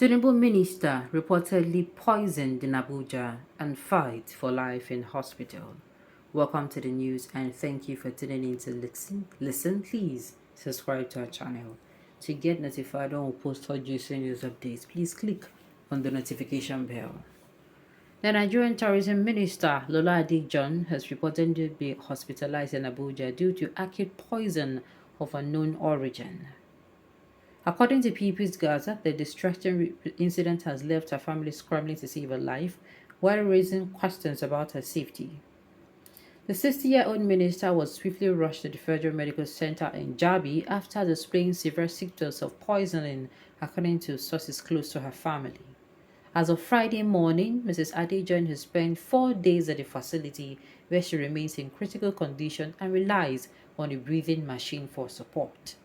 Tinubu minister reportedly poisoned in Abuja and fight for life in hospital. Welcome to the news and thank you for tuning in to listen. Please subscribe to our channel. To get notified when we post for juicy news updates, please click on the notification bell. The Nigerian Tourism Minister Lola John has reportedly been hospitalized in Abuja due to acute poison of unknown origin. According to People's Gaza, the distressing incident has left her family scrambling to save her life while raising questions about her safety. The 60-year-old minister was swiftly rushed to the Federal Medical Center in Jabi after displaying severe symptoms of poisoning, according to sources close to her family. As of Friday morning, Mrs. Adejohn has spent 4 days at the facility where she remains in critical condition and relies on a breathing machine for support.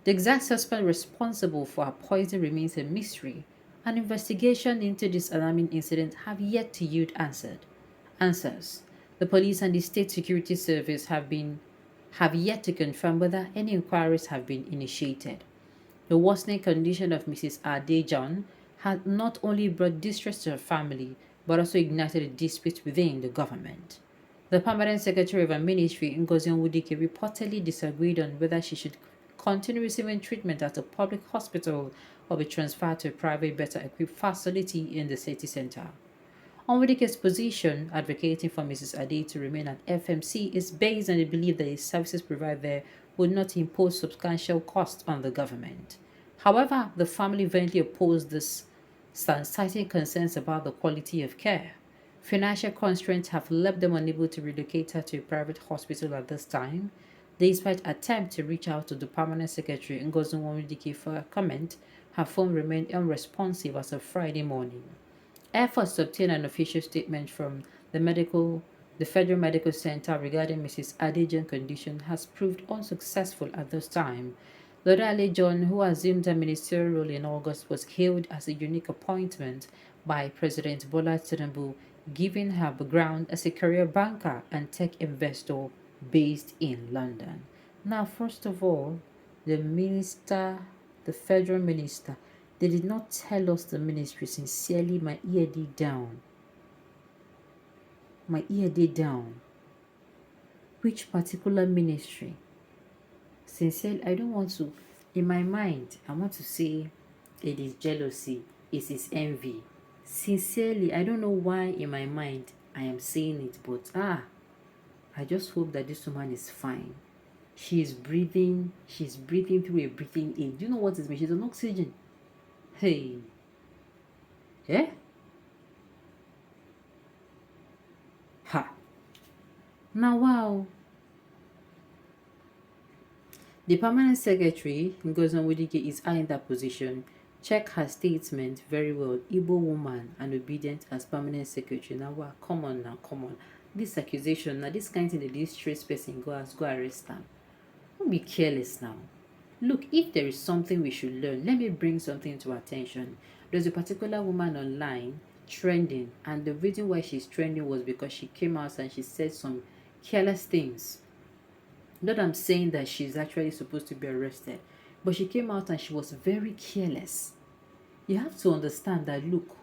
The exact suspect responsible for her poison remains a mystery. An investigation into this alarming incident have yet to yield answers. The police and the State Security Service have yet to confirm whether any inquiries have been initiated. The worsening condition of Mrs. Adejohn had not only brought distress to her family, but also ignited a dispute within the government. The permanent secretary of her ministry, Ngozi Onwudike, reportedly disagreed on whether she should continue receiving treatment at a public hospital or be transferred to a private, better equipped facility in the city center. Onwudike's position, advocating for Mrs. Ade to remain at FMC, is based on the belief that the services provided there would not impose substantial costs on the government. However, the family vehemently opposed this, citing concerns about the quality of care. Financial constraints have left them unable to relocate her to a private hospital at this time. Despite attempts to reach out to the permanent secretary Ngozi Onwudike for a comment, her phone remained unresponsive as of Friday morning. Efforts to obtain an official statement from the Federal Medical Center regarding Mrs. Adejohn's condition has proved unsuccessful at this time. Lola Adejohn, who assumed her ministerial role in August, was hailed as a unique appointment by President Bola Tinubu, giving her background as a career banker and tech investor based in London. Now, first of all, the federal minister, they did not tell us the ministry. Sincerely, my ear did down. My ear did down. Which particular ministry? Sincerely, I don't want to. In my mind, I want to say it is jealousy, it is envy. Sincerely, I don't know why in my mind I am saying it, but I just hope that this woman is fine. She's breathing through a breathing aid. Do you know what it means? She's on oxygen. Hey. Yeah? Ha. Now, wow. The permanent secretary, Ngozi Onwudike, is eyeing that position. Check her statement very well. Igbo woman and obedient as permanent secretary. Now, wow, come on. This accusation, now this kind of thing, this trace person go arrest them. Don't be careless now. Look, if there is something we should learn, let me bring something to attention. There's a particular woman online trending, and the reason why she's trending was because she came out and she said some careless things. Not I'm saying that she's actually supposed to be arrested, but she came out and she was very careless. You have to understand that, look,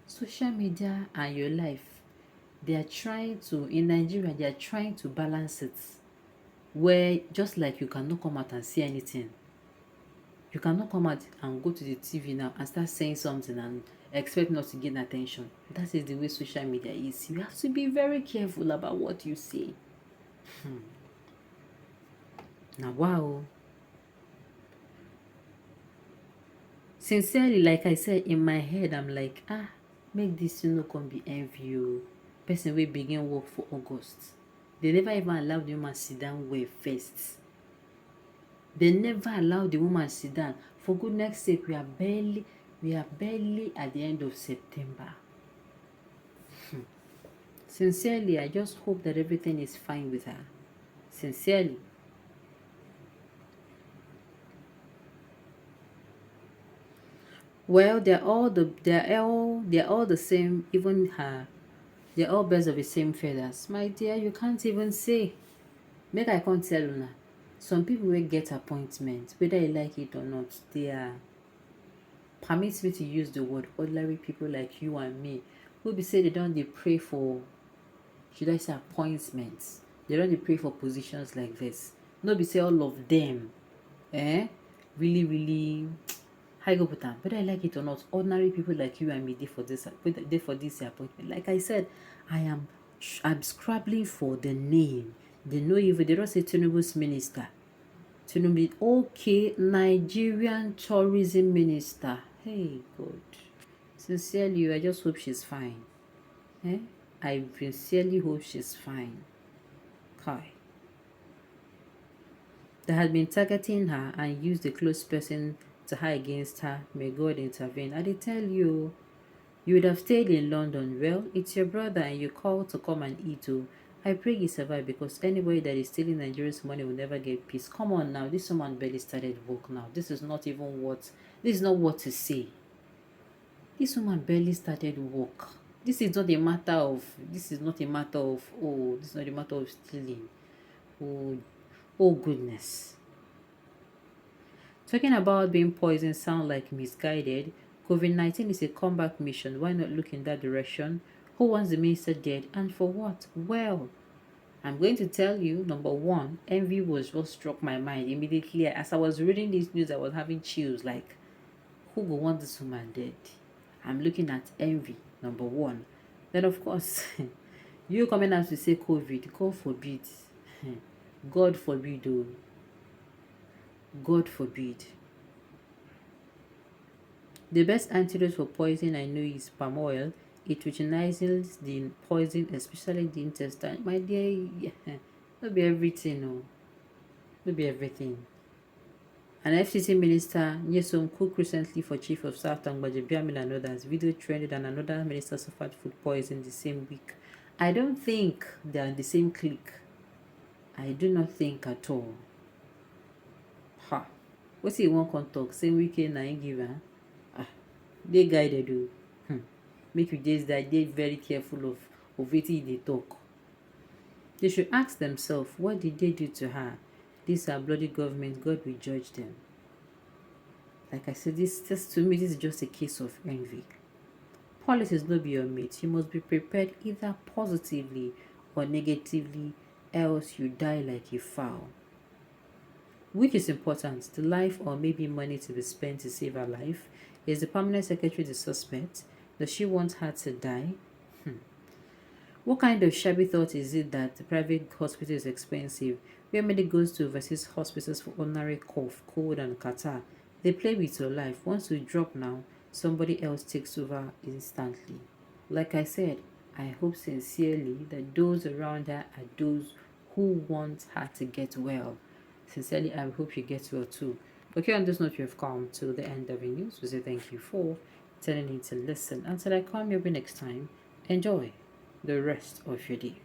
social media and your life, they are trying to, in Nigeria, they are trying to balance it. Where just like you cannot come out and say anything. You cannot come out and go to the TV now and start saying something and expect not to gain attention. That is the way social media is. You have to be very careful about what you say. Now, wow. Sincerely, like I said, in my head, I'm like, make this come be envy. Person will begin work for August. They never even allowed the woman sit down well first. They never allowed the woman sit down. For goodness sake, we are barely at the end of September. Sincerely, I just hope that everything is fine with her. Sincerely. Well, they're all the same, even her. They're all birds of the same feathers. My dear, you can't even say. Make I can't tell you now. Some people will get appointments, whether you like it or not. They are permits me to use the word ordinary people like you and me, who be say they don't they pray for, should I say, appointments. They don't dey pray for positions like this. No be say all of them, really, really, how you go put am? Whether I like it or not, ordinary people like you and me dey for this appointment. Like I said, I'm scrabbling for the name. They know even they don't say TINUBU'S minister. Tinubu, okay, Nigerian tourism minister. Hey God. Sincerely, I just hope she's fine. I sincerely hope she's fine. Kai. They had been targeting her and used the close person to her against her. May God intervene. I did tell you, you would have stayed in London. Well, it's your brother and you called to come and eat. Oh, I pray you survive, because anybody that is stealing Nigeria's money will never get peace. Come on now, this woman barely started work now. This is not what to say. This woman barely started work. This is not a matter of stealing. Oh goodness. Talking about being poisoned sound like misguided. COVID-19 is a comeback mission. Why not look in that direction? Who wants the minister dead? And for what? Well, I'm going to tell you, number one, envy was what struck my mind immediately. As I was reading this news, I was having chills. Like, who would want this woman dead? I'm looking at envy, number one. Then, of course, you coming out to say COVID, God forbid. God forbid, oh. God forbid. The best antidote for poison I know is palm oil. It routinizes the poison, especially the intestine. My dear, not be everything, no. Not be everything. An FCC minister, Nyesom, cooked recently for Chief of Staff Tangbaje Biamil and others. Video trended and another minister suffered food poisoning the same week. I don't think they are in the same clique. I do not think at all. Ha. What's he want to talk? Same weekend I give her. They guided you. Make you just that they very careful of it they talk. They should ask themselves, what did they do to her? These are bloody government. God will judge them. Like I said, this to me, this is just a case of envy. Politics no be your mate. You must be prepared either positively or negatively, else you die like a fowl. Which is important, the life or maybe money to be spent to save her life? Is the permanent secretary the suspect? Does she want her to die? What kind of shabby thought is it that the private hospital is expensive, where money goes to overseas hospitals for ordinary cough, cold, and catarrh? They play with your life. Once you drop now, somebody else takes over instantly. Like I said, I hope sincerely that those around her are those who want her to get well. Sincerely, I hope she gets well too. Okay, on this note, you have come to the end of the news. We say thank you for telling me to listen. Until I come your way next time, enjoy the rest of your day.